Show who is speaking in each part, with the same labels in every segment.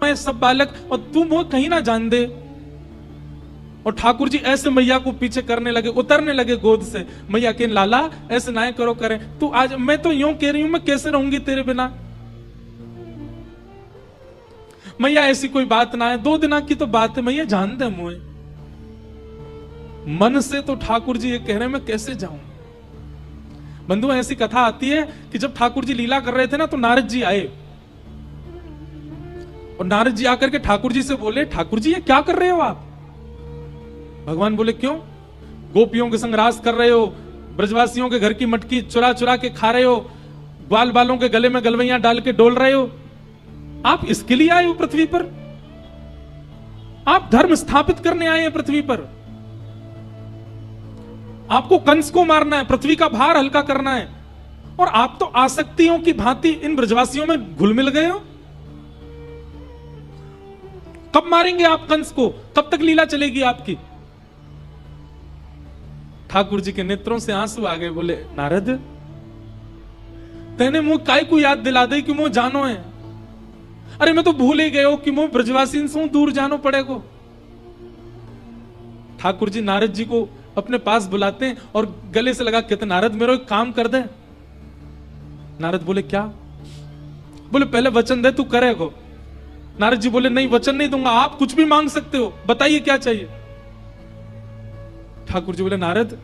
Speaker 1: मैं सब बालक, और तू मुझे कहीं ना जान दे। और ठाकुर जी ऐसे मैया को पीछे करने लगे, उतरने लगे गोद से। मैया के लाला ऐसे ना करो, करें तू आज, मैं तो यूं कह रही हूं मैं कैसे रहूंगी तेरे बिना। मैया ऐसी कोई बात ना है, 2 दिना की तो बात है, मैया जान दे मुझे। मन से तो ठाकुर जी ये कह रहे हैं मैं कैसे जाऊं। बंधु ऐसी कथा आती है कि जब ठाकुर जी लीला कर रहे थे ना, तो नारद जी आए, और नारद जी आकर के ठाकुर जी से बोले, ठाकुर जी ये क्या कर रहे हो आप। भगवान बोले क्यों, गोपियों के संग रास कर रहे हो, ब्रजवासियों के घर की मटकी चुरा चुरा के खा रहे हो, ग्वाल बालों के गले में गलवैया डाल के डोल रहे हो, आप इसके लिए आए हो पृथ्वी पर, आप धर्म स्थापित करने आए हैं पृथ्वी पर, आपको कंस को मारना है, पृथ्वी का भार हल्का करना है, और आप तो आसक्तियों की भांति इन ब्रजवासियों में घुल मिल गए हो। कब मारेंगे आप कंस को, कब तक लीला चलेगी आपकी। ठाकुर जी के नेत्रों से आंसू आ गए, बोले नारद तेने मुंह काय को याद दिला दे कि मुंह जानो है। अरे मैं तो भूल ही गए हो कि मुंह ब्रजवासी से दूर जानो पड़ेगा। ठाकुर जी नारद जी को अपने पास बुलाते हैं और गले से लगा कहते, नारद मेरा एक काम कर दे। नारद बोले क्या। बोले पहले वचन दे तू करेगा। नारद जी बोले नहीं वचन नहीं दूंगा, आप कुछ भी मांग सकते हो, बताइए क्या चाहिए। ठाकुर जी बोले नारद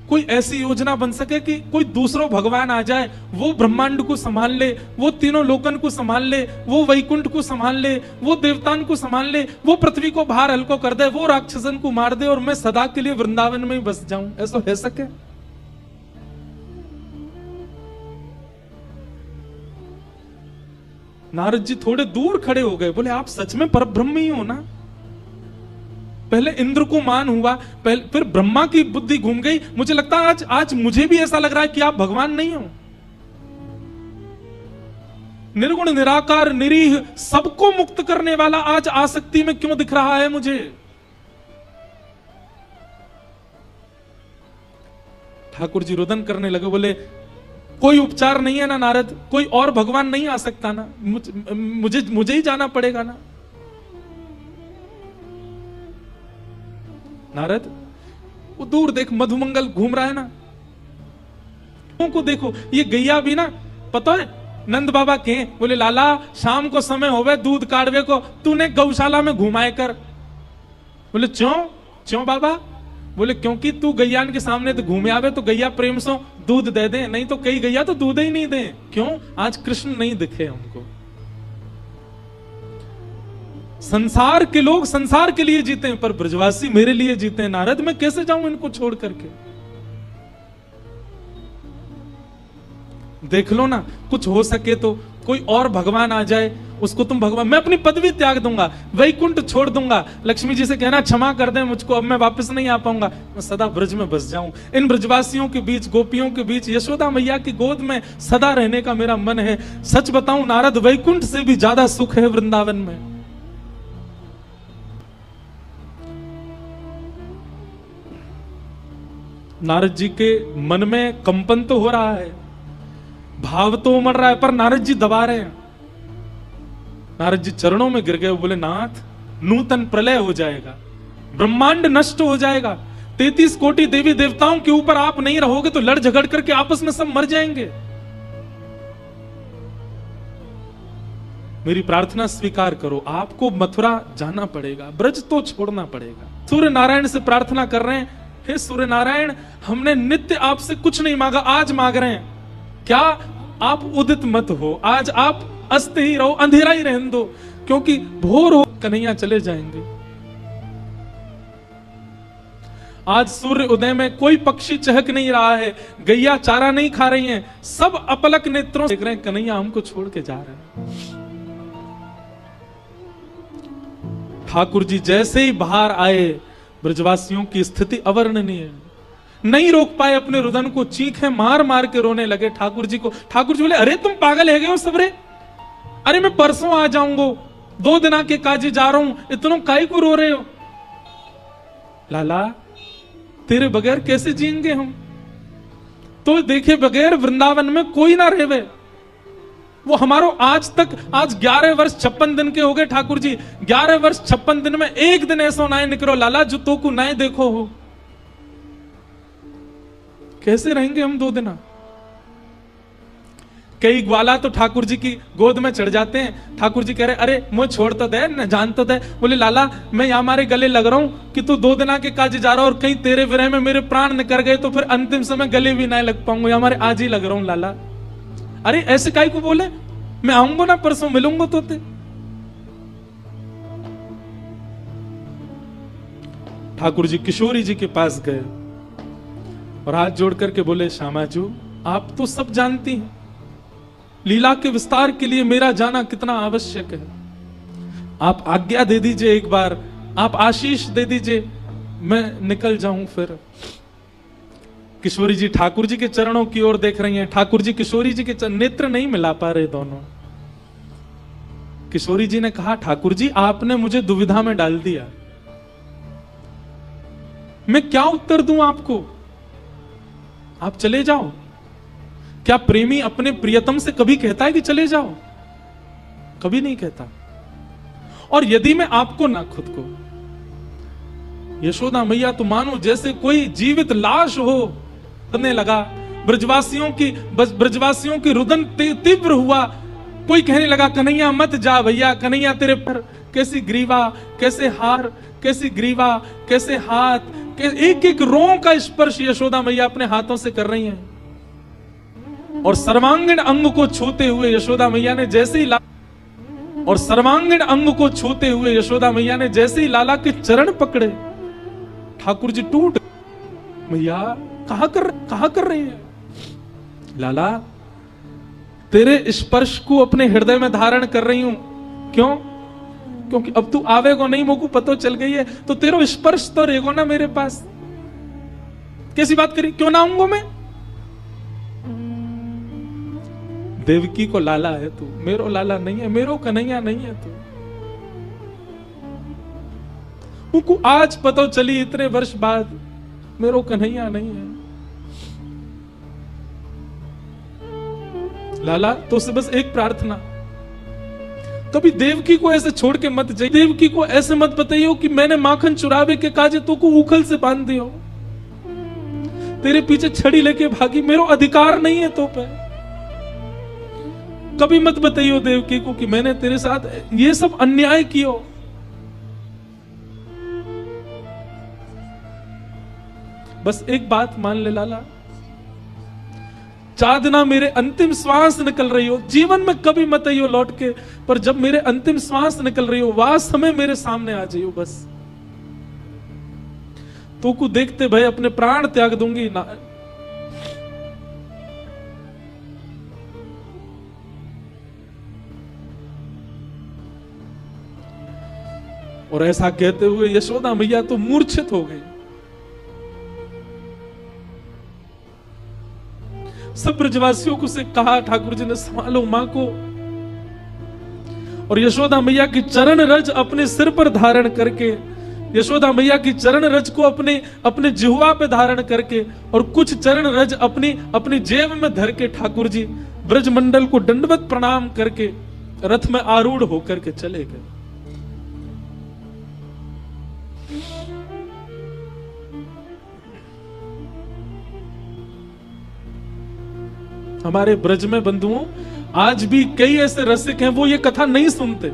Speaker 1: कोई ऐसी योजना बन सके कि कोई दूसरा भगवान आ जाए, वो ब्रह्मांड को संभाल ले, वो तीनों लोकन को संभाल ले, वो वैकुंठ को संभाल ले, वो देवतान को संभाल ले, वो पृथ्वी को भार हल्को कर दे, वो राक्षसन को मार दे, और मैं सदा के लिए वृंदावन में ही बस जाऊं। ऐसा हो सके। नारद जी थोड़े दूर खड़े हो गए, बोले आप सच में परब्रह्म ही हो ना। पहले इंद्र को मान हुआ, फिर ब्रह्मा की बुद्धि घूम गई। मुझे लगता है आज मुझे भी ऐसा लग रहा है कि आप भगवान नहीं हो। निर्गुण निराकार निरीह सबको मुक्त करने वाला आज आसक्ति में क्यों दिख रहा है मुझे। ठाकुर जी रुदन करने लगे, बोले कोई उपचार नहीं है ना नारद, कोई और भगवान नहीं आ सकता ना, मुझे ही जाना पड़ेगा ना। नारद वो दूर देख मधुमंगल घूम रहा है ना, को देखो, ये गैया भी ना पता है नंद बाबा के। बोले लाला शाम को समय होवे दूध काढ़वे को, तूने गौशाला में घुमाए कर। बोले क्यों बाबा। बोले क्योंकि तू गैयान के सामने तो घूमे आवे तो गैया प्रेम से दूध दे दे, नहीं तो कई गैया तो दूध ही नहीं दे। क्यों, आज कृष्ण नहीं दिखे उनको। संसार के लोग संसार के लिए जीते हैं, पर ब्रजवासी मेरे लिए जीते हैं। नारद मैं कैसे जाऊं इनको छोड़ करके। देख लो ना, कुछ हो सके तो कोई और भगवान आ जाए, उसको तुम भगवान, मैं अपनी पदवी त्याग दूंगा, वैकुंठ छोड़ दूंगा, लक्ष्मी जी से कहना क्षमा कर दें मुझको, अब मैं वापस नहीं आ पाऊंगा, मैं सदा ब्रज में बस जाऊं, इन ब्रजवासियों के बीच, गोपियों के बीच, यशोदा मैया की गोद में सदा रहने का मेरा मन है। सच बताऊं नारद, वैकुंठ से भी ज्यादा सुख है वृंदावन में। नारद जी के मन में कंपन तो हो रहा है, भाव तो उमड़ रहा है, पर नारद जी दबा रहे हैं। नारद जी चरणों में गिर गए, बोले नाथ नूतन प्रलय हो जाएगा, ब्रह्मांड नष्ट हो जाएगा, 33 कोटि देवी देवताओं के ऊपर आप नहीं रहोगे तो लड़ झगड़ करके आपस में सब मर जाएंगे। मेरी प्रार्थना स्वीकार करो, आपको मथुरा जाना पड़ेगा, ब्रज तो छोड़ना पड़ेगा। सूर्य नारायण से प्रार्थना कर रहे हैं, हे सूर्य नारायण, हमने नित्य आपसे कुछ नहीं मांगा, आज मांग रहे हैं, क्या आप उदित मत हो, आज आप अस्त ही रहो, अंधेरा ही रहने दो, क्योंकि भोर हो कन्हैया चले जाएंगे। आज सूर्य उदय में कोई पक्षी चहक नहीं रहा है, गैया चारा नहीं खा रही हैं, सब अपलक नेत्रों से देख रहे हैं कन्हैया हमको छोड़ के जा रहे हैं। ठाकुर जी जैसे ही बाहर आए, ब्रजवासियों की स्थिति अवर्णनीय है, नहीं रोक पाए अपने रुदन को, चीखें मार मार के रोने लगे ठाकुर जी को। ठाकुर जी बोले अरे तुम पागल है गए हो सबरे, अरे मैं परसों आ जाऊंगा, 2 दिन के काजी जा रहा हूं, इतना काई को रो रहे हो। लाला तेरे बगैर कैसे जिएंगे हम, तो देखे बगैर वृंदावन में कोई ना रहे। वो हमारो आज तक, आज 11 वर्ष 56 दिन के हो गए ठाकुर जी, 11 वर्ष 56 दिन में एक दिन ऐसा नए निकलो लाला जो तो को नए देखो हो। कैसे रहेंगे हम 2 दिन? कई ग्वाला तो ठाकुर जी की गोद में चढ़ जाते हैं। ठाकुर जी कह रहे अरे मुझे छोड़ तो दे, न जान तो दे। बोले लाला मैं यहाँ हमारे गले लग रहा हूं कि तू 2 दिन के काज जा रहा और कहीं तेरे विरह में मेरे प्राण निकल गए तो फिर अंतिम समय गले भी नहीं लग पाऊंगा, हमारे आज ही लग रहा हूं लाला। अरे ऐसे काई को बोले, मैं आऊंगा ना परसों मिलूंगा तो ते। ठाकुर जी किशोरी जी के पास गए और हाथ जोड़ करके बोले श्यामा जी आप तो सब जानती हैं, लीला के विस्तार के लिए मेरा जाना कितना आवश्यक है। आप आज्ञा दे दीजिए, एक बार आप आशीष दे दीजिए, मैं निकल जाऊं फिर। किशोरी जी ठाकुर जी के चरणों की ओर देख रही हैं। ठाकुर जी किशोरी जी के नेत्र नहीं मिला पा रहे दोनों। किशोरी जी ने कहा ठाकुर जी आपने मुझे दुविधा में डाल दिया, मैं क्या उत्तर दूं आपको? आप चले जाओ। क्या प्रेमी अपने प्रियतम से कभी कहता है कि चले जाओ? कभी नहीं कहता। और यदि मैं आपको ना खुद को, यशोदा मैया तो मानो जैसे कोई जीवित लाश हो करने लगा। ब्रजवासियों की रुदन तीव्र हुआ। कोई कहने लगा कन्हैया मत जा भैया, कन्हैया तेरे पर कैसी ग्रीवा, कैसे हार, कैसी ग्रीवा, कैसे हाथ, एक एक रों का स्पर्श यशोदा मैया अपने हाथों से कर रही हैं। और सर्वांगीण अंग को छूते हुए यशोदा मैया ने जैसे ही लाला के चरण पकड़े, ठाकुर जी टूट। मैया कहा कर रही है? लाला तेरे स्पर्श को अपने हृदय में धारण कर रही हूं। क्यों? क्योंकि अब तू आवेगो नहीं, मोको पतो चल गई है, तो तेरो स्पर्श तो रहेगो ना मेरे पास। कैसी बात करी, क्यों ना आऊंगा मैं? देवकी को लाला है तू, मेरो लाला नहीं है, मेरो कन्हैया नहीं है तू। उनको आज पता चली इतने वर्ष बाद, मेरो कन्हैया नहीं है। लाला तो से बस एक प्रार्थना, कभी देवकी को ऐसे छोड़ के मत जाइए। देवकी को ऐसे मत बताइयो कि मैंने माखन चुरावे के काजे तो को उखल से बांध दियो, तेरे पीछे छड़ी लेके भागी, मेरो अधिकार नहीं है तो पे। कभी मत बताइयो देवकी को कि मैंने तेरे साथ ये सब अन्याय कियो। बस एक बात मान ले लाला, चादना मेरे अंतिम श्वास निकल रही हो, जीवन में कभी मत आइयो लौट के, पर जब मेरे अंतिम श्वास निकल रही हो वह समय मेरे सामने आ जाइयो। बस तो को देखते भाई अपने प्राण त्याग दूंगी ना। और ऐसा कहते हुए यशोदा मैया तो मूर्छित हो गई। सब ब्रजवासियों को से कहा, ठाकुर जी ने संभालो मां को। और यशोदा मैया की चरण रज अपने सिर पर धारण करके, यशोदा मैया की चरण रज को अपने जिह्वा पे धारण करके और कुछ चरण रज अपनी जेब में धर के ठाकुर जी ब्रजमंडल को दंडवत प्रणाम करके रथ में आरूढ़ होकर के चले गए। हमारे ब्रज में बंधुओं आज भी कई ऐसे रसिक हैं, वो ये कथा नहीं सुनते।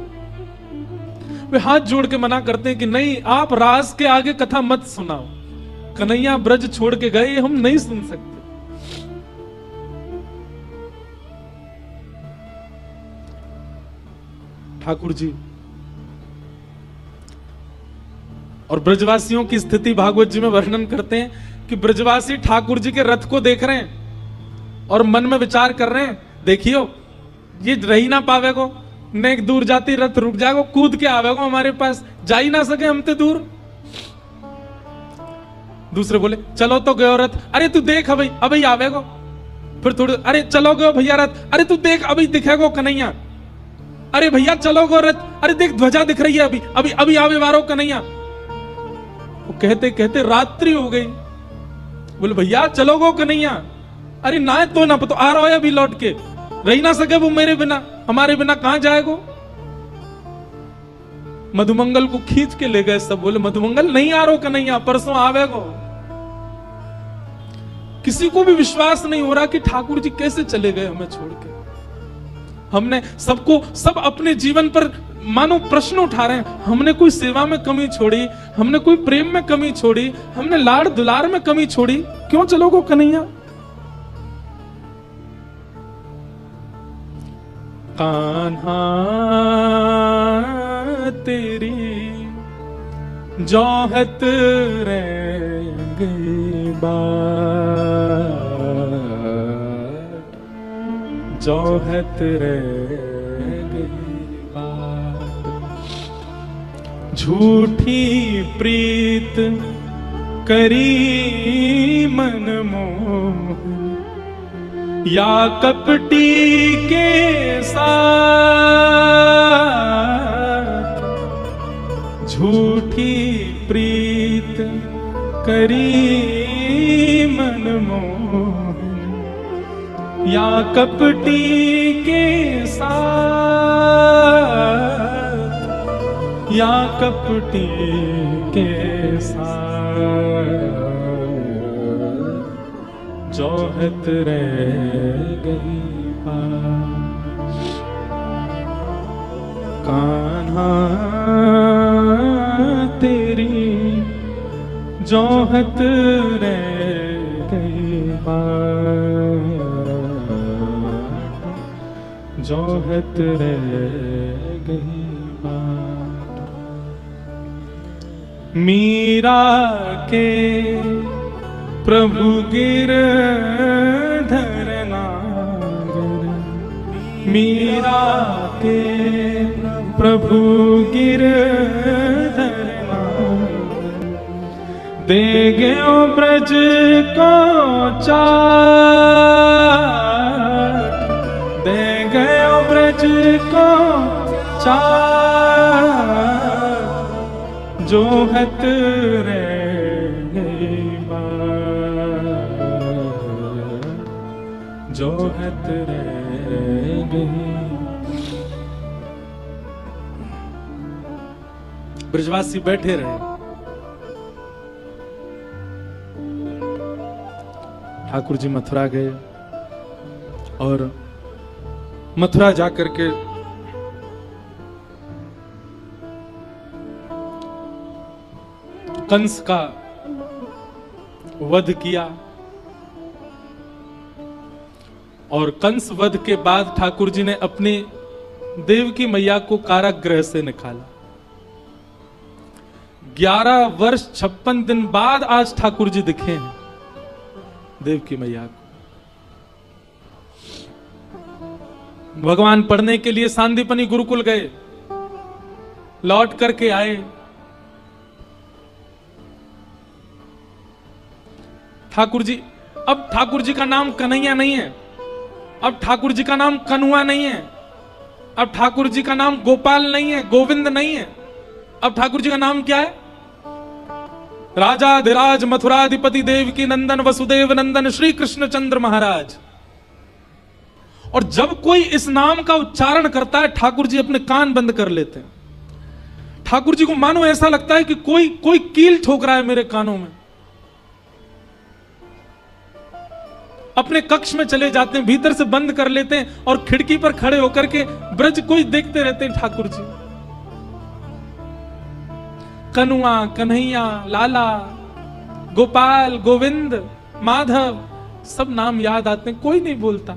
Speaker 1: वे हाथ जोड़ के मना करते हैं कि नहीं, आप रास के आगे कथा मत सुनाओ, कन्हैया ब्रज छोड़ के गए, हम नहीं सुन सकते। ठाकुर जी और ब्रजवासियों की स्थिति भागवत जी में वर्णन करते हैं कि ब्रजवासी ठाकुर जी के रथ को देख रहे हैं और मन में विचार कर रहे हैं, देखियो ये रही ना पावेगो, नेक दूर जाती रथ रुक जाएगो, कूद के आवेगो हमारे पास, जा ही ना सके हम ते दूर। दूसरे बोले चलो तो गयो रथ, अरे तू देख अभी आवेगो। फिर थोड़े, अरे चलो गयो भैया रथ, अरे तू देख अभी दिखेगो कन्हैया। अरे भैया चलो गो रथ, अरे देख ध्वजा दिख रही है, अभी आवे वारो कन्हैया। वो कहते कहते रात्रि हो गई। बोले भैया चलो गो कन्हैया, अरे ना तो ना पता आ रहा है अभी लौट के। रह ना सके वो मेरे बिना, हमारे बिना कहां जाएगो। मधुमंगल को खींच के ले गए, सब बोले मधुमंगल नहीं आ रहा कन्हैया, परसों आवेगो। किसी को भी विश्वास नहीं हो रहा कि ठाकुर जी कैसे चले गए हमें छोड़ के। हमने सब अपने जीवन पर मानो प्रश्न उठा रहे हैं, हमने कोई सेवा में कमी छोड़ी, हमने कोई प्रेम में कमी छोड़ी, हमने लाड़ दुलार में कमी छोड़ी, क्यों चलोगो कन्हैया। कान्हा तेरी जौहत रह गई बात, जौहत रह गई बात। झूठी प्रीत करी मनमोह, या कपटी के साथ। झूठी प्रीत करी मनमोह, या कपटी के साथ, या कपटी के साथ। जौहत रह गई बात। कान्हा तेरी जौहत रह गई बात, जौहत रह गई बात। मीरा के प्रभु गिरधर नागर, मीरा के प्रभु गिरधर नागर। दे गयो ब्रज को चाट, दे गयो ब्रज को चाट। जोहत रह गई बात, जोहत रह गई। ब्रजवासी बैठे रहे। ठाकुर जी मथुरा गए और मथुरा जाकर के कंस का वध किया। और कंस वध के बाद ठाकुर जी ने अपनी देवकी मैया को कारागृह से निकाला। 11 वर्ष 56 दिन बाद आज ठाकुर जी दिखे हैं देवकी मैया को। भगवान पढ़ने के लिए सांदीपनी गुरुकुल गए, लौट करके आए। ठाकुर जी, अब ठाकुर जी का नाम कन्हैया नहीं है, अब ठाकुर जी का नाम कन्हुआ नहीं है, अब ठाकुर जी का नाम गोपाल नहीं है, गोविंद नहीं है। अब ठाकुर जी का नाम क्या है? राजाधिराज मथुराधिपति देवकी नंदन वसुदेव नंदन श्री कृष्ण चंद्र महाराज। और जब कोई इस नाम का उच्चारण करता है, ठाकुर जी अपने कान बंद कर लेते हैं। ठाकुर जी को मानो ऐसा लगता है कि कोई कील ठोक रहा है मेरे कानों में। अपने कक्ष में चले जाते हैं, भीतर से बंद कर लेते हैं और खिड़की पर खड़े होकर के ब्रज को ही देखते रहते हैं। ठाकुर जी कन्हुआ, कन्हैया, लाला, गोपाल, गोविंद, माधव, सब नाम याद आते हैं, कोई नहीं बोलता।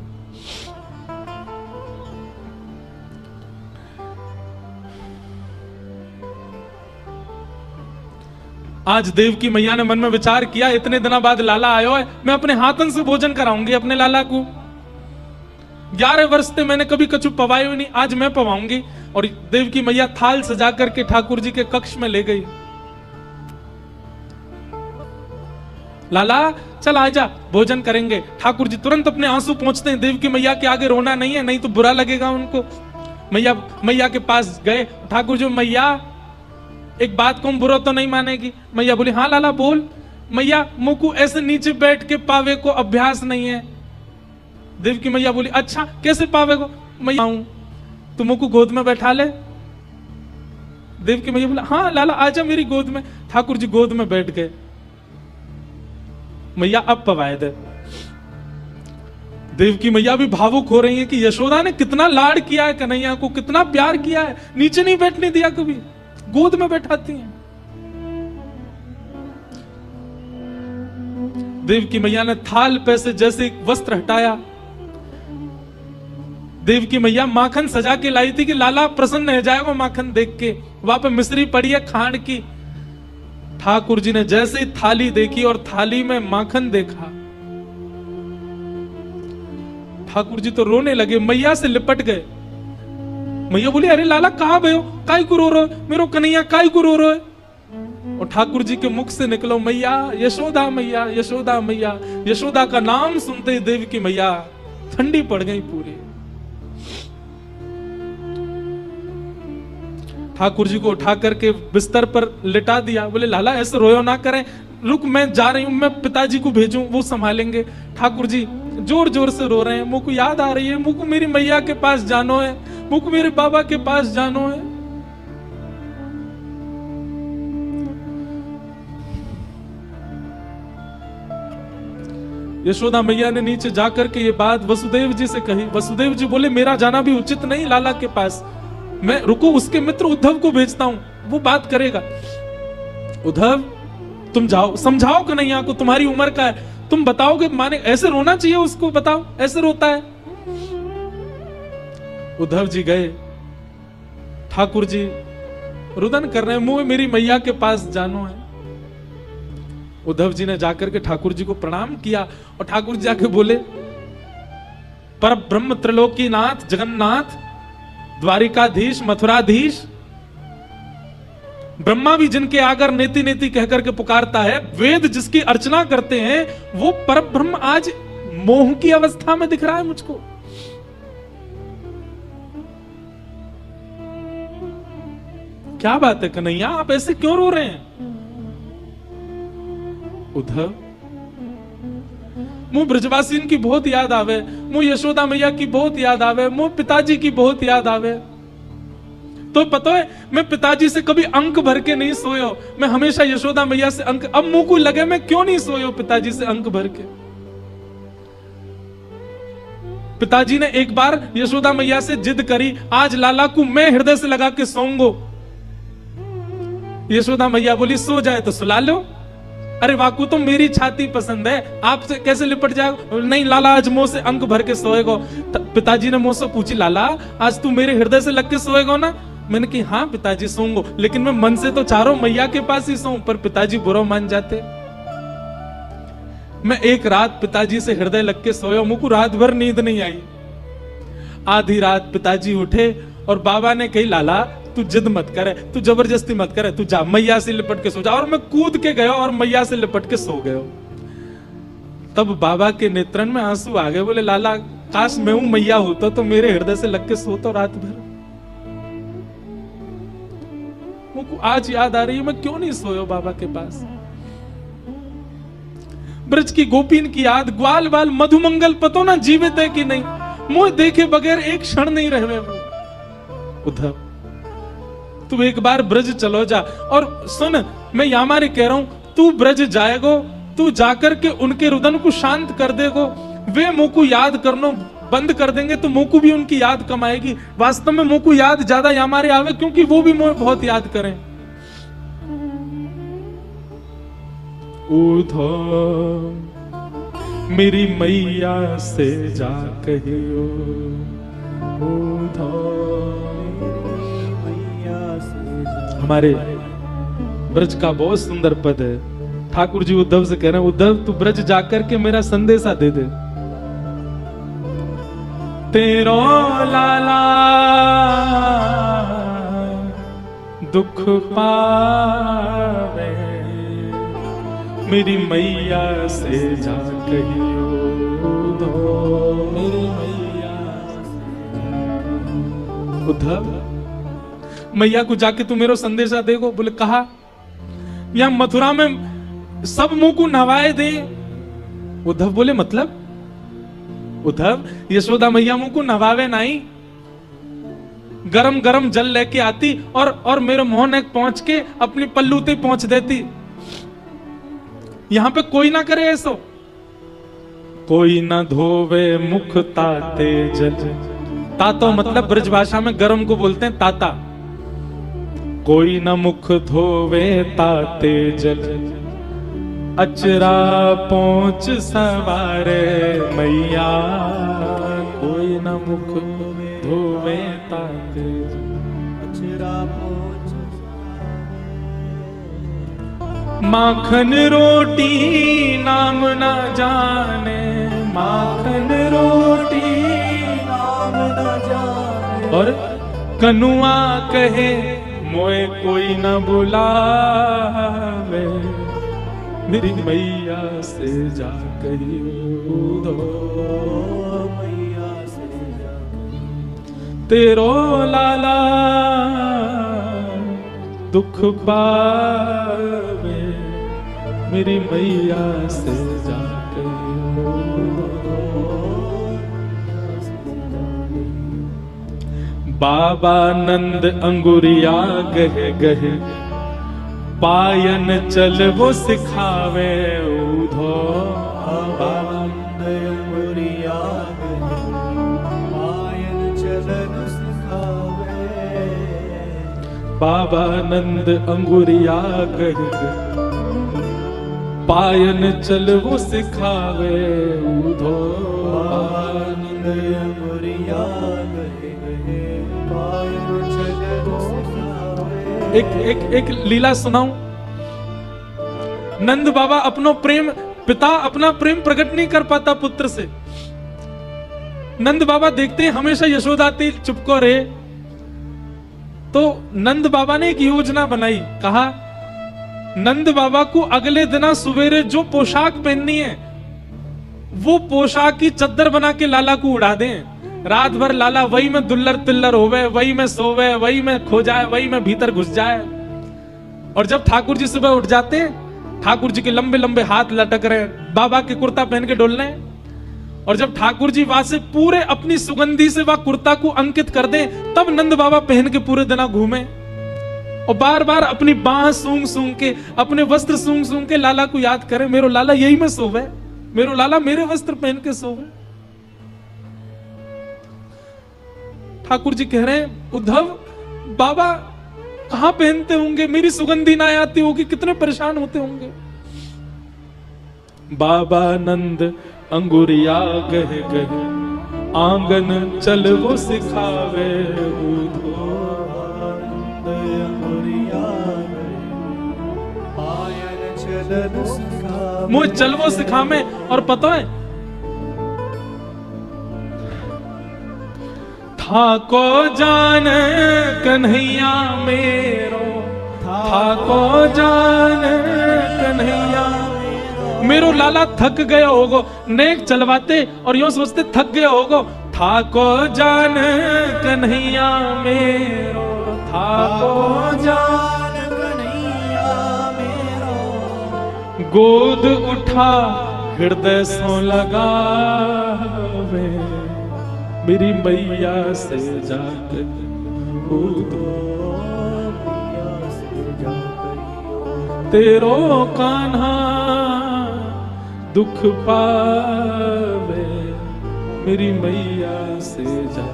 Speaker 1: आज देवकी मैया ने मन में विचार किया, इतने दिनों बाद लाला आयो है, मैं अपने हाथन से भोजन कराऊंगी अपने लाला को। 11 वर्ष से मैंने कभी कछु पवाई नहीं, आज मैं पवाऊंगी। और देवकी मैया थाल सजा करके ठाकुर जी के कक्ष में ले गई। लाला चल आजा, भोजन करेंगे। ठाकुर जी तुरंत अपने आंसू पोंछते हैं। देवकी मैया के आगे रोना नहीं है, नहीं तो बुरा लगेगा उनको। मैया के पास गए। ठाकुर जी, मैया एक बात को बुरा तो नहीं मानेगी? मैया बोली, हाँ लाला बोल। मैया, मुझको ऐसे नीचे बैठ के पावे को अभ्यास नहीं है। देवकी मैया बोली अच्छा कैसे पावेगो? मैया आऊं तुम को गोद में बैठा ले। देवकी मैया बोला हाँ लाला आजा मेरी गोद में। ठाकुर जी गोद में बैठ गए। मैया अब पवाए दे। देवकी मैया भी भावुक हो रही है कि यशोदा ने कितना लाड किया है कन्हैया को, कितना प्यार किया है, नीचे नहीं बैठने दिया, कभी गोद में बैठाती हैं। देवकी मैया ने थाल पे से जैसे एक वस्त्र हटाया। देवकी मैया माखन सजा के लाई थी कि लाला प्रसन्न हो जाएगा माखन देख के। वहां पे मिश्री पड़ी है खांड की। ठाकुर जी ने जैसे ही थाली देखी और थाली में माखन देखा, ठाकुर जी तो रोने लगे, मैया से लिपट गए। मैया बोली अरे लाला कहां भयो, काय को रो रहे, मेरो कन्हैया काय को रो रहे? और ठाकुर जी के मुख से निकलो मैया यशोदा मैया यशोदा मैया। यशोदा का नाम सुनते ही देवकी मैया ठंडी पड़ गई पूरी। ठाकुर जी को उठा करके बिस्तर पर लिटा दिया। बोले लाला ऐसे रोयो ना करें, रुक मैं जा रही हूं, मैं पिताजी को भेजूं वो संभालेंगे। ठाकुर जी जोर जोर से रो रहे हैं, मुझको याद आ रही है, मुझको मेरी मैया के पास जानो है, मुझको मेरे बाबा के पास जानो है। यशोदा मैया ने नीचे जाकर के ये बात वसुदेव जी से कही। वसुदेव जी बोले मेरा जाना भी उचित नहीं लाला के पास, मैं रुको उसके मित्र उद्धव को भेजता हूं, वो बात करेगा। उद्धव तुम जाओ, समझाओ कन्हैया को, तुम्हारी उम्र का है, तुम बताओगे माने, ऐसे रोना चाहिए उसको, बताओ ऐसे रोता है। उद्धव जी गए। ठाकुर जी रुदन कर रहे हैं, मुंह मेरी मैया के पास जानो है। उद्धव जी ने जाकर के ठाकुर जी को प्रणाम किया और ठाकुर जी जाके बोले पर ब्रह्म त्रिलोकीनाथ जगन्नाथ द्वारिकाधीश मथुराधीश, ब्रह्मा भी जिनके आगर नेति नेति कहकर के पुकारता है, वेद जिसकी अर्चना करते हैं, वो परम ब्रह्म आज मोह की अवस्था में दिख रहा है मुझको। क्या बात है कन्हैया, आप ऐसे क्यों रो रहे हैं? उद्धव मुझ ब्रजवासीन की बहुत याद आवे, मुझ यशोदा मैया की बहुत याद आवे, मुझ पिताजी की बहुत याद आवे। तो पता है मैं पिताजी से कभी अंक भर के नहीं सोयो, मैं हमेशा यशोदा मैया से अंक, अब मुंह को लगे मैं क्यों नहीं सोयो पिताजी से अंक भर के। पिताजी ने एक बार यशोदा मैया से जिद करी, आज लाला को मैं हृदय से लगा के सोऊंगो। यशोदा मैया बोली सो जाए तो सुला लो। अरे वाकू तो मेरी छाती पसंद है, आपसे कैसे लिपट जाएगा? नहीं लाला आज मुंह से अंक भर के सोएगो। पिताजी ने मुझसे पूछी लाला आज तू मेरे हृदय से लग के सोएगो ना? मैंने कही हाँ पिताजी सोऊंगो, लेकिन मैं मन से तो चारों मैया के पास ही सोऊं, पर पिताजी बुरा मान जाते। मैं एक रात पिताजी से हृदय लग के सोया, मुझको रात भर नींद नहीं आई। आधी रात पिताजी उठे और बाबा ने कही लाला तू जिद मत करे, तू जबरदस्ती मत करे, तू जा मैया से लिपट के सो जा। और मैं कूद के गया और मैया से लिपट के सो गया। तब बाबा के नेत्रन में आंसू आ गए। बोले लाला काश मैं हूं मैया होता तो मेरे हृदय से लग के सोता रात भर। मुझको आज याद आ रही है मैं क्यों नहीं सोयो बाबा के पास। ब्रज की गोपीन की याद, ग्वाल बाल मधुमंगल पतो ना जीवित है कि नहीं, मुझे देखे बगैर एक क्षण नहीं रहे वो। उद्धव तू एक बार ब्रज चलो जा। और सुन मैं यामारे कह रहा हूं, तू ब्रज जाएगो, तू जाकर के उनके रुदन को शांत कर देगो, वे मुंह को याद करनो बंद कर देंगे तो मुंह को भी उनकी याद कम आएगी। वास्तव में मुंह को याद ज्यादा यामारे आवे, क्योंकि वो भी मुझे बहुत याद करें। उधो मेरी मैया से जा कहियो, उधो हमारे ब्रज का बहुत सुंदर पद है। ठाकुर जी उद्धव से कह रहे हैं उद्धव तू ब्रज जाकर के मेरा संदेशा दे दे। तेरो लाला दुख पावे, मेरी मैया से जा कहियो उद्धव, मेरी मैया से। उद्धव मैया को जाके तू मेरा संदेशा देगो। बोले कहा यहां मथुरा में सब मुंह को नहवाए दे। उद्धव बोले मतलब? उद्धव, यशोदा मैया मुझको नवावे नहीं, गरम गरम जल लेके आती और मेरे मोहन पहुंच के अपनी पल्लू ते पहुंच देती। यहां पे कोई ना करे ऐसो, कोई ना धोवे मुख ताते जल। तातो मतलब ब्रजभाषा में गरम को बोलते हैं ताता। कोई ना मुख धोवे ताते जल, अचरा पहुंच सवारे मैया। कोई ना मुख धोवे ताते जल, अचरा पहुंच माखन रोटी नाम ना जाने, माखन रोटी नाम ना जाने। और कनुआ कहे मोए कोई न बुलावे, मेरी मैया से जा कहियो मैया से जा तेरो लाला दुख पावे, मेरी मैया से जा कहियो। बाबा नंद अंगुरिया गहे गहे, पायन चल वो सिखावे उधो। बाबा नंद अंगुरिया गहे, पायन चलन सिखावे। बाबा नंद अंगुरिया गहे गहे, पायन चल वो सिखावे उधो। बाबा नंद अंगुरिया गहे गहे, पायन चल वो सिखावे। एक लीला सुनाऊं। नंद बाबा अपनो प्रेम, पिता अपना प्रेम प्रकट नहीं कर पाता पुत्र से। नंद बाबा देखते हैं हमेशा यशोदा आती चुपको रहे, तो नंद बाबा ने एक योजना बनाई। कहा नंद बाबा को अगले दिन सवेरे जो पोशाक पहननी है वो पोशाक की चद्दर बना के लाला को उड़ा दें। रात भर लाला वही में दुल्लर तिल्लर होवे, वही में सोवे, वही में खो जाए, वही में भीतर घुस जाए। और जब ठाकुर जी सुबह उठ जाते, ठाकुर जी के लंबे लंबे हाथ लटक रहे, बाबा के कुर्ता पहन के डोल रहे। और जब ठाकुर जी वहां से पूरे अपनी सुगंधी से वह कुर्ता को अंकित कर दे, तब नंद बाबा पहन के पूरे दिन घूमे और बार बार अपनी बांह सूंघ सूंघ के, अपने वस्त्र सूंघ सूंघ के लाला को याद करे, मेरो लाला यही में सोवे, मेरो लाला मेरे वस्त्र पहन के सोवे। ठाकुर जी कह रहे हैं उद्धव, बाबा कहां पहनते होंगे, मेरी सुगंधी ना आती होगी, कितने परेशान होते होंगे। बाबा नंद अंगुरिया गहे गहे, आंगन चल वो सिखावे उधो। मुझे चल वो सिखावे। और पता है थाको जान कन्हैया मेरो, थाको जान कन्हैया मेरो लाला थक गया होगो, नेक चलवाते और यूं सोचते थक गया होगो। थाको जान कन्हैया मेरो, थाको जान कन्हैया मेरो। गोद उठा हृदय सो लगावे, मेरी मैया से जाकर तेरो कान्हा दुख पावे, मेरी मैया से जा।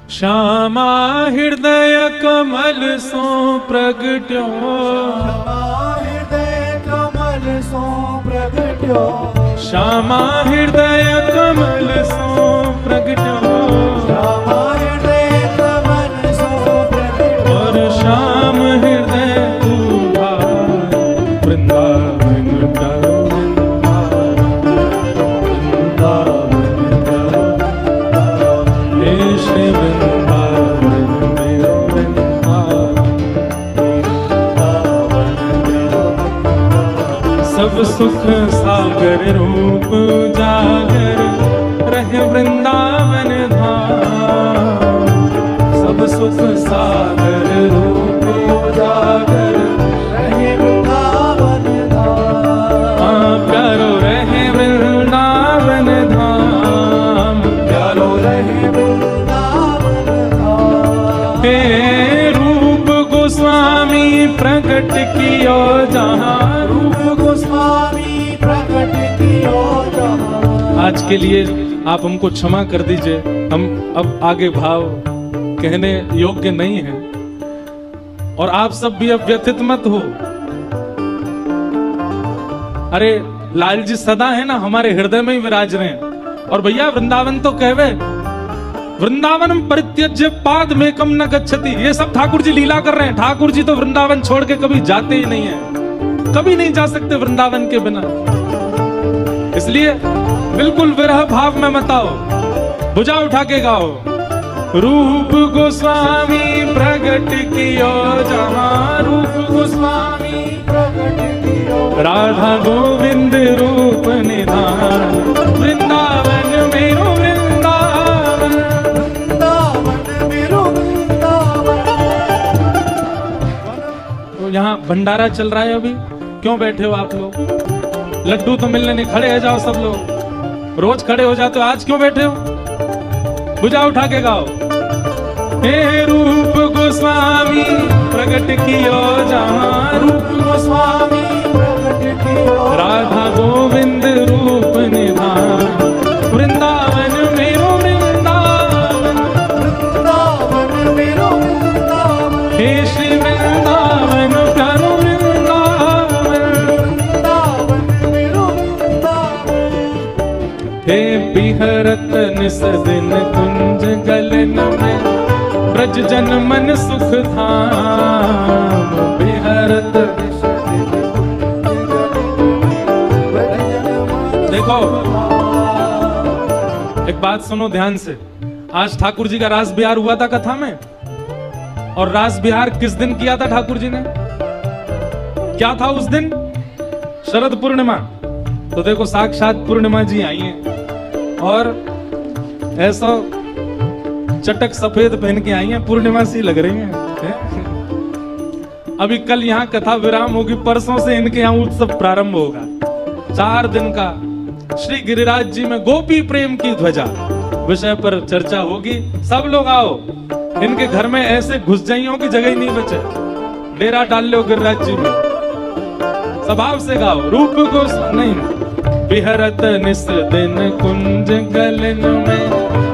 Speaker 1: श्यामा हृदय कमल सो प्रगट्यो, हृदय कमल सो प्रगट्यो। श्यामा हृदय कमल सो प्रगट्यो, श्यामा हृदय कमल सो प्रगट्यो। और श्याम हृदय तू वृंदावन का हे रूप गोस्वामी प्रकट कियो जहाँ,
Speaker 2: रूप गोस्वामी प्रकट कियो जहाँ।
Speaker 1: आज के लिए आप हमको क्षमा कर दीजिए, हम अब आगे भाव कहने योग्य नहीं है, और आप सब भी अब व्यथित मत हो। अरे लाल जी सदा है ना हमारे हृदय में ही विराज रहे हैं। और भैया वृंदावन तो कहवे, वृंदावनम परित्यज्य पाद मेकम न गच्छति, ये सब ठाकुर जी लीला कर रहे हैं। ठाकुर जी तो वृंदावन छोड़ के कभी जाते ही नहीं है, कभी नहीं जा सकते वृंदावन के बिना। इसलिए बिल्कुल विरह भाव में मत आओ, भुजा उठा के गाओ। रूप गोस्वामी प्रकट कियो जहाँ, रूप गोस्वामी
Speaker 2: प्रकट कियो
Speaker 1: राधा गोविंद रूप निधान, वृंदावन मेरो वृंदावन,
Speaker 2: वृंदावन मेरो वृंदावन।
Speaker 1: तो यहाँ भंडारा चल रहा है अभी, क्यों बैठे हो आप लोग? लड्डू तो मिलने नहीं, खड़े हो जाओ सब लोग, रोज खड़े हो जाते हो, आज क्यों बैठे हो? भुजा उठा के गाओ। हे रूप गोस्वामी प्रकट कियो जहाँ, रूप
Speaker 2: गोस्वामी प्रकट कियो
Speaker 1: राधा गोविंद रूप निधान, वृंदावन मेरो वृंदावन,
Speaker 2: वृंदावन मेरो वृंदावन।
Speaker 1: हे श्री वृंदावन प्यारो वृंदावन,
Speaker 2: वृंदावन मेरो वृंदावन।
Speaker 1: हे बिहरत निस दिन कुंज गलन में, ब्रज जन मन सुख धाम, बिहरत। देखो एक बात सुनो ध्यान से, आज ठाकुर जी का रास बिहार हुआ था कथा में, और रास बिहार किस दिन किया था ठाकुर जी ने? क्या था उस दिन? शरद पूर्णिमा। तो देखो साक्षात पूर्णिमा जी आई हैं, और ऐसा चटक सफेद पहन के आई हैं, पूर्णिमा सी लग रही हैं। अभी कल यहाँ कथा विराम होगी, परसों से इनके यहाँ उत्सव प्रारंभ होगा, 4 दिन का। श्री गिरिराज जी में गोपी प्रेम की ध्वजा विषय पर चर्चा होगी। सब लोग आओ, इनके घर में ऐसे घुस जाइयों की जगह ही नहीं बचे, डेरा डाल लो गिरिराज जी में। स्वभाव से गाओ, रूप को नहीं। बिहरत निस दिन कुंज गलन में,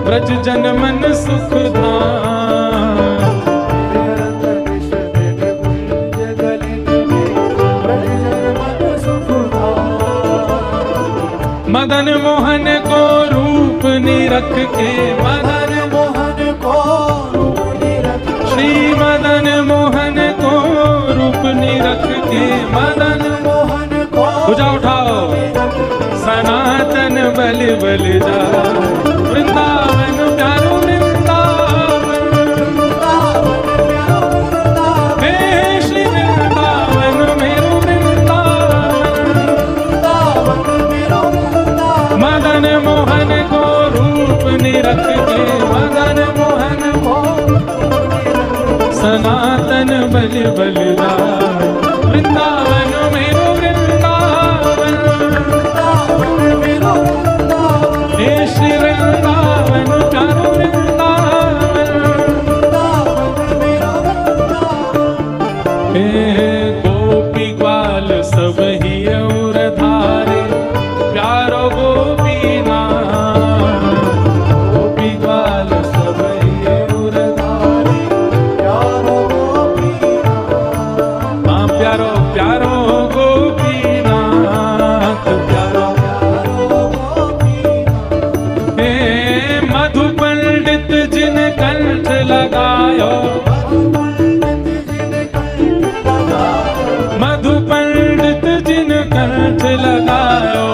Speaker 1: ब्रज जन मन सुख धाम, मदन मोहन को रूप निरख के, मदन
Speaker 2: मोहन को रूप निरख के,
Speaker 1: श्री मदन मोहन को रूप निरख के, मदन
Speaker 2: मोहन को
Speaker 1: भुजा उठाओ। सनातन बलि बलि जा, वृंदावन प्यारो वृंदावन,
Speaker 2: वृंदावन प्यारो वृंदावन।
Speaker 1: हे श्री वृंदावन मेरो वृंदावन,
Speaker 2: वृंदावन मेरो वृंदावन।
Speaker 1: मदन मोहन को रूप निरख के, मदन मोहन को सनातन बलि बलि जा, वृंदावन मेरो वृंदावन,
Speaker 2: वृंदावन मेरो वृंदावन।
Speaker 1: हे श्री वृंदावन प्यारो वृंदावन,
Speaker 2: वृंदावन मेरो वृंदावन।
Speaker 1: हे गोपी ग्वाल सब ही और धारे, प्यारो गोपीनाथ, गोपी ग्वाल सब ही और धारे,
Speaker 2: प्यारो गोपीनाथ।
Speaker 1: हाँ प्यारो प्यारो गोपीनाथ, प्यारो। हे मधु पंडित जिन कंठ लगायो, मधु पंडित जिन कंठ लगायो,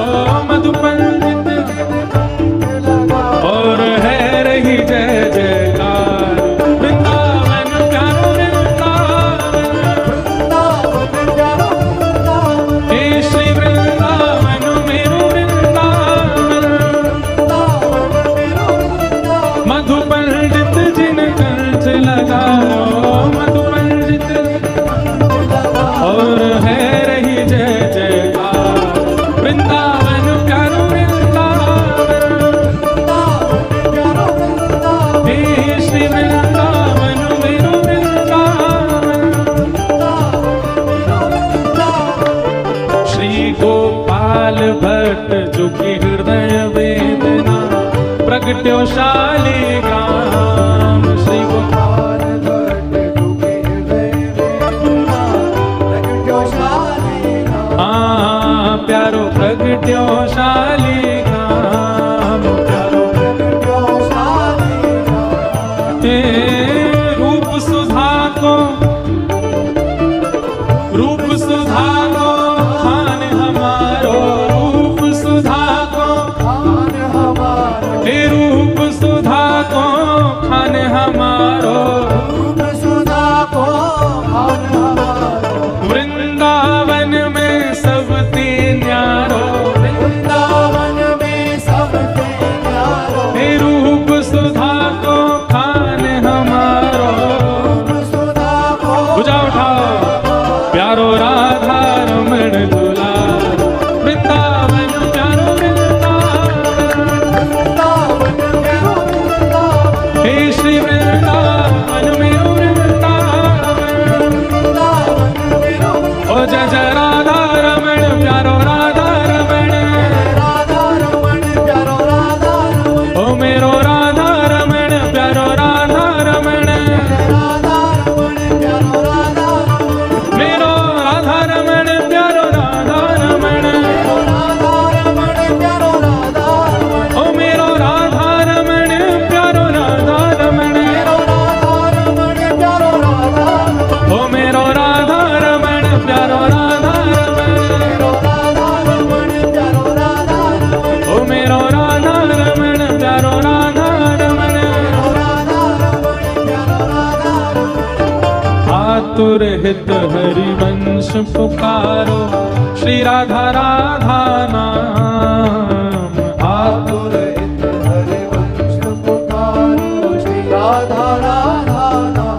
Speaker 1: मधु पंडित, और है रही जय जयकार, वृंदावन प्यारो वृंदावन,
Speaker 2: वृंदावन प्यारो वृंदावन।
Speaker 1: हे श्री वृंदावन मेरो वृंदावन,
Speaker 2: वृंदावन मेरो वृंदावन।
Speaker 1: मधु पंडित जिन कंठ लगायो, मधु पंडित, और है रही जय जयकार, वृंदावन प्यारो वृंदावन,
Speaker 2: वृंदावन प्यारो वृंदावन।
Speaker 1: हे रूप सुधा को खान हमारो, रूप सुधा को
Speaker 2: खान हमारो,
Speaker 1: हे रूप सुधा को खान हमारो,
Speaker 2: रूप सुधा को खान हमारो,
Speaker 1: वृंदावन में सबते न्यारो,
Speaker 2: वृंदावन में सबसे प्यारो,
Speaker 1: हे रूप सुधा को खान हमारो।
Speaker 2: रूप सुधा को
Speaker 1: भुजा उठाओ, प्यारो राधा रमण झूला, वृंदावन प्यारो वृंदावन,
Speaker 2: वृंदावन मेरो वृंदावन,
Speaker 1: हे श्री वृंदावन मेरो वृंदावन।
Speaker 2: वृंदावन मेरो
Speaker 1: ओ जय जय राधा रमण प्यारो राधा रमण,
Speaker 2: राधा रमण प्यारो राधा रमण,
Speaker 1: ओ मेरो राधा रमण प्यारो राधा रमण,
Speaker 2: राधा रमण प्यारो राधा रमण,
Speaker 1: मेरो राधा रमण प्यारो राधा रमण,
Speaker 2: राधा रमण प्यारो राधा रमण,
Speaker 1: ओ मेरो राधा रमण प्यारो राधा रमण,
Speaker 2: राधा रमण प्यारो राधा रमण,
Speaker 1: ओ मेरो राधा रमण प्यारो राधा रमण,
Speaker 2: राधा रमण प्यारो राधा रमण,
Speaker 1: ओ मेरो राधा रमण प्यारो राधा रमण।
Speaker 2: राधा रमण प्यारो राधा रमण,
Speaker 1: आतुर हित हरिवंश पुकारो, श्री राधा राधा नाम। आतुर
Speaker 2: हित हरिवंश पुकारो, श्री राधा राधा नाम,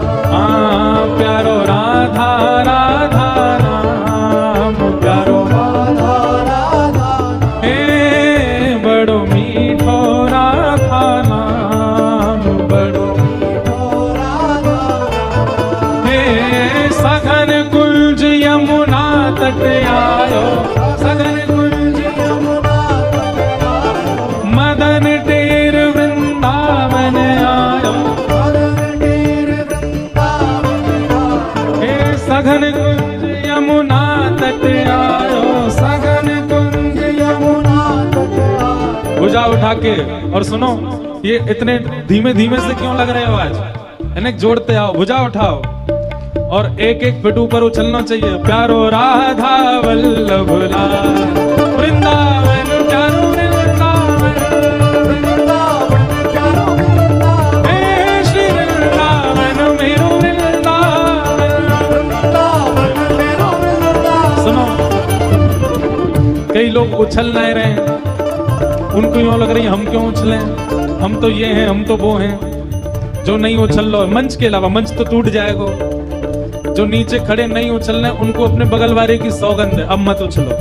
Speaker 1: प्यारो राधा राधा नाम, प्यारो
Speaker 2: राधा राधा नाम,
Speaker 1: हे बड़ो मीठो राधा नाम, बड़ो
Speaker 2: मीठो राधा नाम,
Speaker 1: हे सघन कुंज यमुना तट आयो, सघन कुंज
Speaker 2: यमुना तट आयो,
Speaker 1: मदन टेर वृंदावन आयो,
Speaker 2: मदन टेर वृंदावन आयो,
Speaker 1: हे सघन कुंज यमुना तट आयो, सघन कुंज
Speaker 2: यमुना तट आयो,
Speaker 1: भुजा उठा के। और सुनो, ये इतने धीमे धीमे से क्यों लग रहे हो आज? इन्हें जोड़ते आओ, भुजा उठाओ और एक एक पिट ऊपर उछलना चाहिए। प्यारो राधा वल्लभ लाल, वृंदावन प्यारो वृंदावन,
Speaker 2: वृंदावन प्यारो वृंदावन,
Speaker 1: हे श्री वृंदावन मेरो वृंदावन।
Speaker 2: वृंदावन मेरो वृंदावन,
Speaker 1: सुनो, कई लोग उछल नहीं रहे हैं, उनको यूं लग रही है हम क्यों उछलें, हम तो ये हैं, हम तो वो हैं। जो नहीं उछल लो मंच के अलावा, मंच तो टूट जाएगा। जो नीचे खड़े नहीं उछलने, उनको अपने बगल वाले की सौगंध है, अब मत उछलो।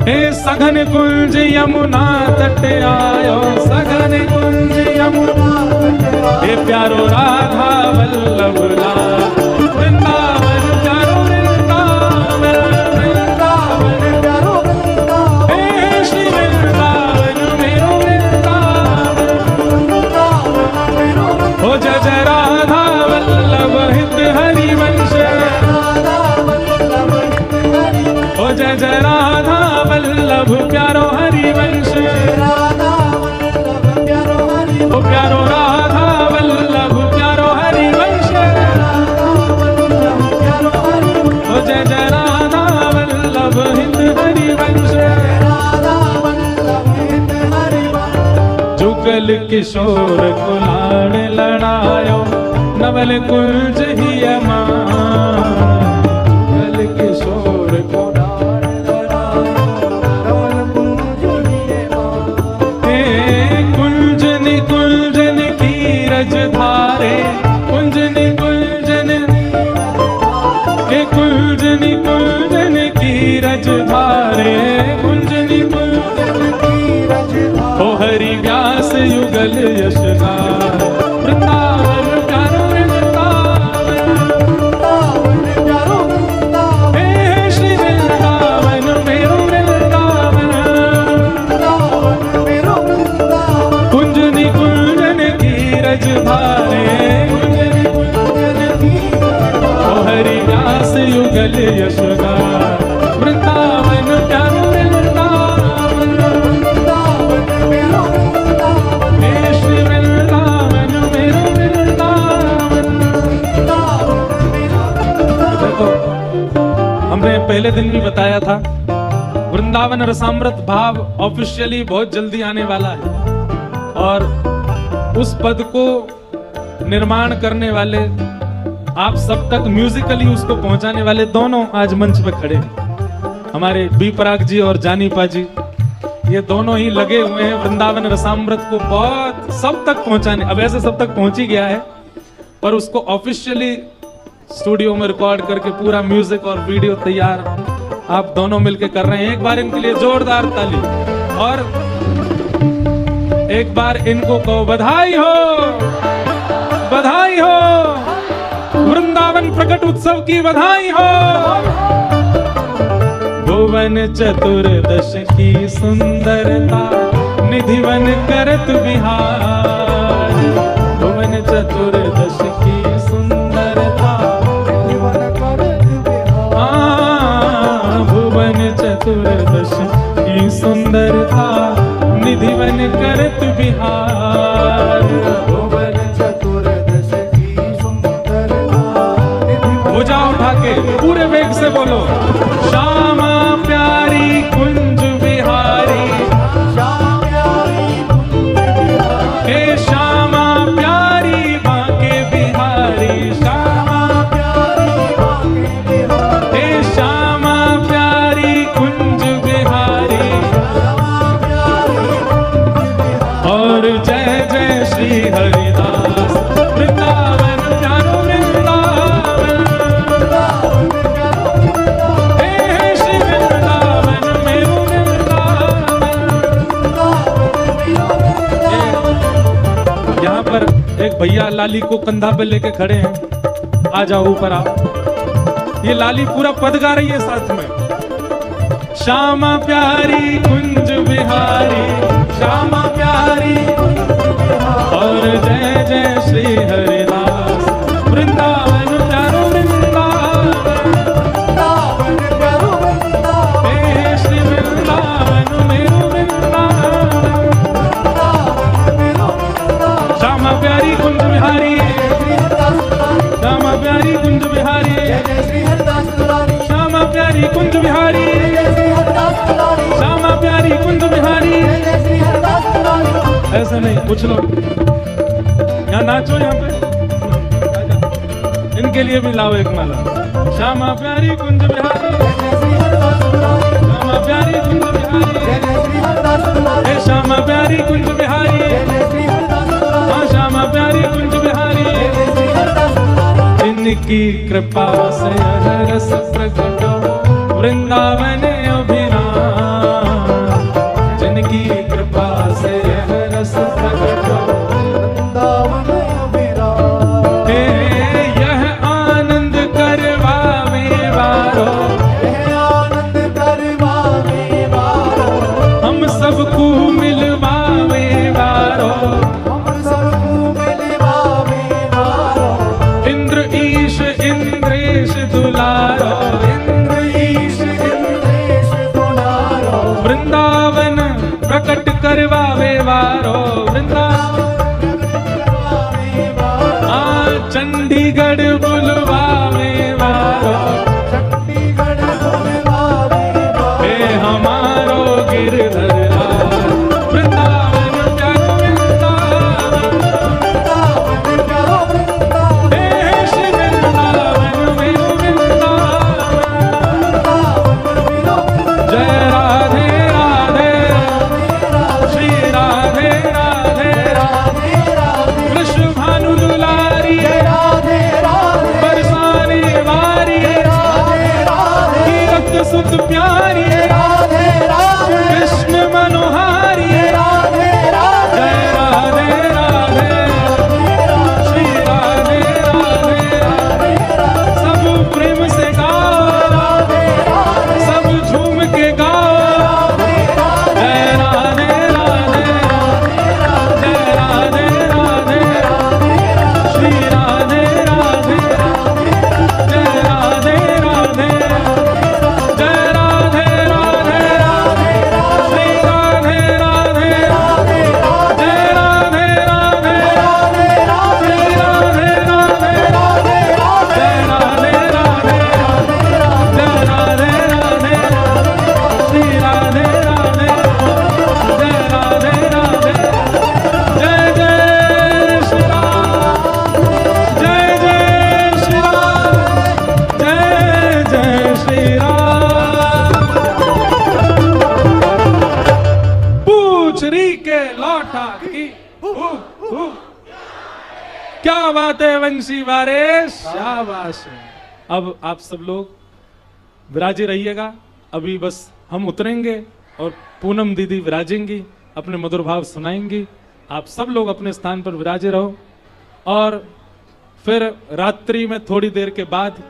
Speaker 1: हे सघन कुंज यमुना तट आयो, सघन कुंज यमुना
Speaker 2: तट आयो,
Speaker 1: हे प्यारो राधा वल्लभ लाल, वृंदावन प्यारो वृंदावन,
Speaker 2: वृंदावन प्यारो वृंदावन,
Speaker 1: हे श्री वृंदावन मेरो वृंदावन।
Speaker 2: वृंदावन मेरो
Speaker 1: हो जय जय राधा वल्लभ हित हरिवंश,
Speaker 2: राधा वल्लभ हित हरिवंश,
Speaker 1: हो जय जय राधा वल्लभ प्यारो हरिवंश,
Speaker 2: राधा वल्लभ प्यारो हरिवंश,
Speaker 1: ओ प्यारो राधा वल्लभ प्यारो हरिवंश,
Speaker 2: राधा वल्लभ प्यारो हरिवंश,
Speaker 1: हो जय जय राधा वल्लभ हित हरिवंश।
Speaker 2: राधा वल्लभ हित हरिवंश,
Speaker 1: जुगल किशोर कुलाण लड़ायो, नवल कुंज ही अमान। जुगल किशोर कुलाण
Speaker 2: नवल कुंज हिये मान,
Speaker 1: हे कुंजन कुंजन की रज धारे, कुंजन कुंजन, हे कुंजन कुंजन की रज धारे, कुंजन कुंजन
Speaker 2: की रजधा,
Speaker 1: ओ हरि व्यास युगल यशगार, वृंदावन प्यारो वृंदावन,
Speaker 2: वृंदावन प्यारो वृंदावन,
Speaker 1: हे श्री वृंदावन मेरो वृंदावन।
Speaker 2: वृंदावन मेरो वृंदावन,
Speaker 1: कुंजनी कुंजन की रज धारे, कुंजनी
Speaker 2: कुंजन की रजधा,
Speaker 1: ओ हरि व्यास युगल यशगार, वृंदावन प्यारो वृंदावन,
Speaker 2: वृंदावन मेरो वृंदावन,
Speaker 1: हे श्री वृंदावन पहले दिन भी बताया था, वृंदावन रसामृत भाव ऑफिशियली बहुत जल्दी आने वाला है, और उस पद को निर्माण करने वाले, आप सब तक म्यूजिकली उसको पहुंचाने वाले दोनों आज मंच पे खड़े हैं। हमारे बी पराग जी और जानी पा जी, ये दोनों ही लगे हुए हैं वृंदावन रसामृत को बहुत सब तक पहुंचाने। अब ऐसे सब तक पहुंच ही गया है, पर उसको ऑफिशियली स्टूडियो में रिकॉर्ड करके पूरा म्यूजिक और वीडियो तैयार आप दोनों मिलके कर रहे हैं। एक बार इनके लिए जोरदार ताली, और एक बार इनको कहो बधाई हो, बधाई हो, वृंदावन प्रकट उत्सव की बधाई हो। भुवन चतुर्दश की सुंदरता निधिवन करत बिहार, भुवन चतुर्दश की सुंदरता भुवन चतुर्दश की सुंदरता निधिवन करत बिहार,
Speaker 2: भुवन चतुर्दश की सुंदरता।
Speaker 1: भुजा उठा के पूरे वेग से बोलो, श्यामा प्यारी कुंज बिहारी,
Speaker 2: श्यामा प्यारी कुंज बिहारी,
Speaker 1: हे श्यामा प्यारी बांके बिहारी, श्यामा
Speaker 2: प्यारी बांके बिहारी,
Speaker 1: हे श्यामा प्यारी कुंज बिहारी,
Speaker 2: श्यामा प्यारी कुंज बिहारी।
Speaker 1: और जय जय श्री हरिदास वृंदावन प्यारो वृंदावन, हे श्री वृंदावन मेरो वृंदावन। यहाँ पर एक भैया लाली को कंधा पे लेके खड़े हैं, आ जाओ ऊपर आओ। ये लाली पूरा पद गा रही है साथ में, श्यामा प्यारी कुंज बिहारी, श्यामा प्यारी और जय जय श्री हरिदास वृंदावन प्यारो वृंदावन,
Speaker 2: वृंदावन प्यारो वृंदावन,
Speaker 1: हे श्री वृंदावन मेरो वृंदावन।
Speaker 2: वृंदावन मेरो वृंदावन।
Speaker 1: श्यामा प्यारी कुंज बिहारी,
Speaker 2: श्री हरिदास दुलारी,
Speaker 1: श्यामा प्यारी कुंज बिहारी,
Speaker 2: जय जय श्री हरिदास दुलारी,
Speaker 1: श्यामा प्यारी कुंज बिहारी,
Speaker 2: जय जय श्री हरिदास दुलारी,
Speaker 1: श्यामा प्यारी कुंज बिहारी।
Speaker 2: जय जय श्री हरिदास दुलारी।
Speaker 1: ऐसा नहीं, कुछ लोग यहाँ नाचो, यहाँ पे इनके लिए भी लाओ एक माला। श्यामा प्यारी कुंज बिहारी,
Speaker 2: जय जय श्री हरिदास दुलारी,
Speaker 1: श्यामा प्यारी कुंज बिहारी,
Speaker 2: जय जय श्री हरिदास दुलारी,
Speaker 1: हे श्यामा प्यारी कुंज बिहारी,
Speaker 2: जय जय श्री हरिदास दुलारी,
Speaker 1: हाँ श्यामा प्यारी कुंज बिहारी।
Speaker 2: जय जय श्री हरिदास दुलारी।
Speaker 1: इनकी कृपा से यह रस प्रकट वृंदावन अभिराम, जिनकी कृपा से यह रस प्रकट
Speaker 2: वृंदावन अभिराम,
Speaker 1: हे यह आनंद करवावे वारो,
Speaker 2: यह आनंद करवावे वारो,
Speaker 1: हम सबको मिलवावे वारो,
Speaker 2: हम सबको मिलवावे वारो,
Speaker 1: इंद्र ईश इंद्रेश दुलारो,
Speaker 2: इंद्र ईश इंद्रेश दुलारो,
Speaker 1: वृंदावन प्रकट करवावे वारो, वृंदावन
Speaker 2: करवावे वारो,
Speaker 1: आ चंडीगढ़ बुलवावे वारो,
Speaker 2: चंडीगढ़ बुलवावे वारो,
Speaker 1: हे हमारो गिरधर लाल, वृंदावन प्यारो वृंदावन,
Speaker 2: वृंदावन प्यारो वृंदावन,
Speaker 1: हे श्री वृंदावन मेरो वृंदावन।
Speaker 2: वृंदावन मेरो वृंदावन।
Speaker 1: जय राधे राधे श्री राधे राधे
Speaker 2: राधे राधे
Speaker 1: कृष्ण भानु दुलारी
Speaker 2: जय राधे राधे
Speaker 1: क्या बात है वंशी वारे, शाबाश है। अब आप सब लोग विराजे रहिएगा। अभी बस हम उतरेंगे और पूनम दीदी विराजेंगी, अपने मधुर भाव सुनाएंगी। आप सब लोग अपने स्थान पर विराजे रहो। और फिर रात्रि में थोड़ी देर के बाद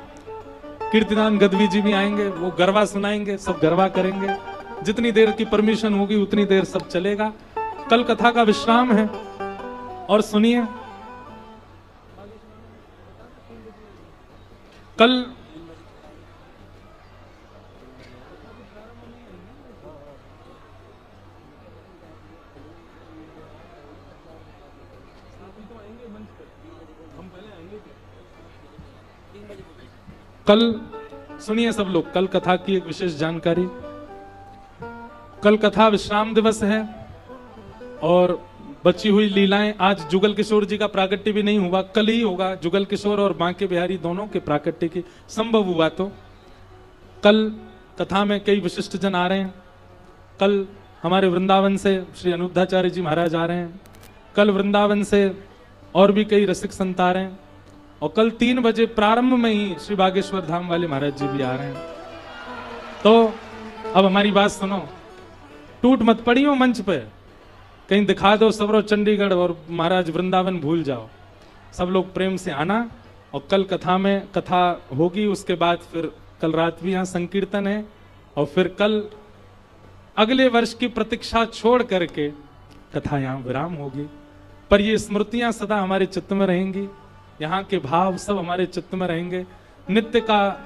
Speaker 1: कीर्तिदान गदवी जी भी आएंगे, वो गरबा सुनाएंगे, सब गरबा करेंगे। जितनी देर की परमिशन होगी उतनी देर सब चलेगा। कल कथा का विश्राम है। और सुनिए, कल सुनिए सब लोग, कल कथा की एक विशेष जानकारी। कल कथा विश्राम दिवस है और बची हुई लीलाएं, आज जुगल किशोर जी का प्राकट्य भी नहीं हुआ, कल ही होगा। जुगल किशोर और बांके बिहारी दोनों के प्राकट्य की संभव हुआ तो कल कथा में कई विशिष्ट जन आ रहे हैं। कल हमारे वृंदावन से श्री अनुद्धाचार्य जी महाराज आ रहे हैं। कल वृंदावन से और भी कई रसिक संत आ रहे हैं। और कल 3 बजे प्रारंभ में ही श्री बागेश्वर धाम वाले महाराज जी भी आ रहे हैं। तो अब हमारी बात सुनो, टूट मत पड़ियो मंच पे, कहीं दिखा दो सबरो चंडीगढ़ और महाराज वृंदावन भूल जाओ। सब लोग प्रेम से आना। और कल कथा में कथा होगी, उसके बाद फिर कल रात भी यहाँ संकीर्तन है। और फिर कल अगले वर्ष की प्रतीक्षा छोड़ करके कथा यहाँ विराम होगी। पर ये स्मृतियां सदा हमारे चित्त में रहेंगी, यहाँ के भाव सब हमारे चित्त में रहेंगे। नित्य का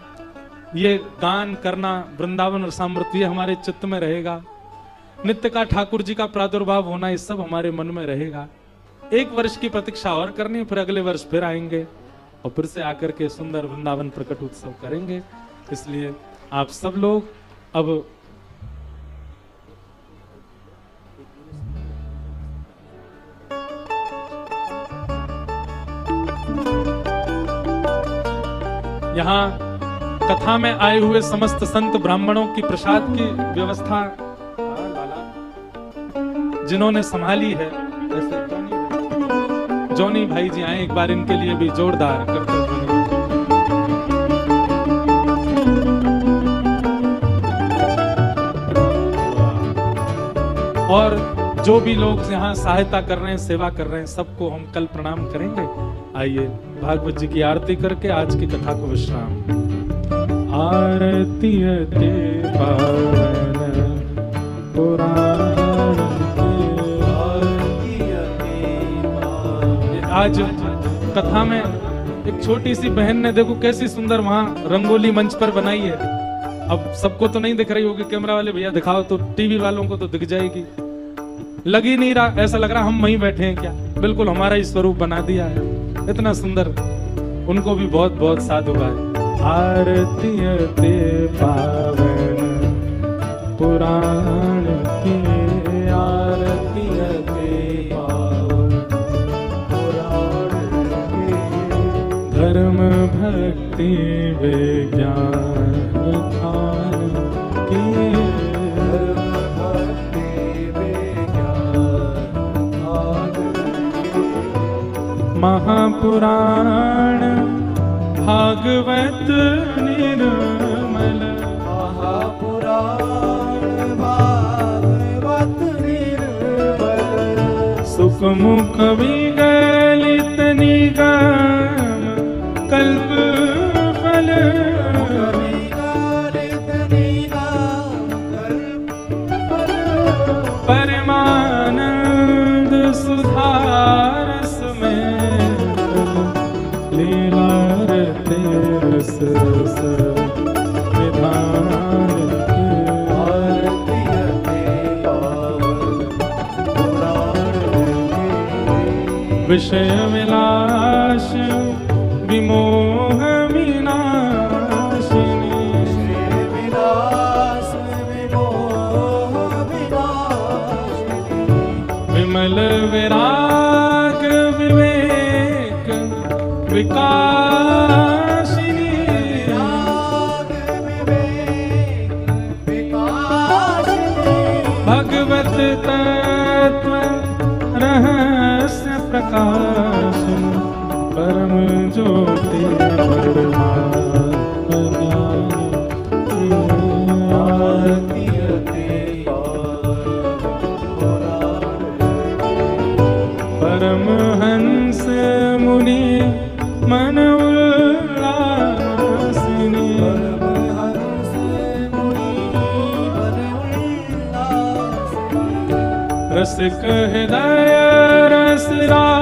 Speaker 1: ये गान करना, वृंदावन और सामृत्य हमारे चित्त में रहेगा। नित्य का ठाकुर जी का प्रादुर्भाव होना, ये सब हमारे मन में रहेगा। 1 वर्ष की प्रतीक्षा और करनी, फिर अगले वर्ष फिर आएंगे और फिर से आकर के सुंदर वृंदावन प्रकट उत्सव करेंगे। इसलिए आप सब लोग अब यहाँ कथा में आए हुए समस्त संत ब्राह्मणों की प्रसाद की व्यवस्था जिन्होंने संभाली है, जैसे जॉनी भाई जी आए, एक बार इनके लिए भी जोरदार करते हुए। और जो भी लोग यहाँ सहायता कर रहे हैं, सेवा कर रहे हैं, सबको हम कल प्रणाम करेंगे। आइए भागवत जी की आरती करके आज की कथा को विश्राम। आरती पावन पुराण, आज कथा में एक छोटी सी बहन ने देखो कैसी सुंदर वहां रंगोली मंच पर बनाई है। अब सबको तो नहीं दिख रही होगी, कैमरा वाले भैया दिखाओ तो, टीवी वालों को तो दिख जाएगी। लग ही नहीं रहा, ऐसा लग रहा हम वहीं बैठे हैं क्या। बिल्कुल हमारा ही स्वरूप बना दिया है, इतना सुंदर। उनको भी बहुत बहुत साधुवाद। आरती पावन पुराण की, आरती पावन पुराण की, धर्म भक्ति विज्ञान खान की, धर्म भक्ति विज्ञान खान की, महापुराण भागवत निर्मल, महापुराण भागवत निर्मल, सुखमुख विगलित निगम कल्प फल, विगलित निगम कल्प फल, परमानंद सुधारस में लीला रस रस विधान के, आरती पावन पुराण के, विषय विलास विमोह विनाशिनी, विलास विमोह विनाशिनी, विमल विराग विवेक विकासिनी, राग विवेक विकासिनी, भगवत तत्व रहस्य प्रकाश, परम ज्योति
Speaker 2: आरती ते
Speaker 1: परमहंस मुनि मन उल्लासिनी
Speaker 2: परमहंस मुनि मन उल्लासिनी
Speaker 1: रसिक हृदय रसरा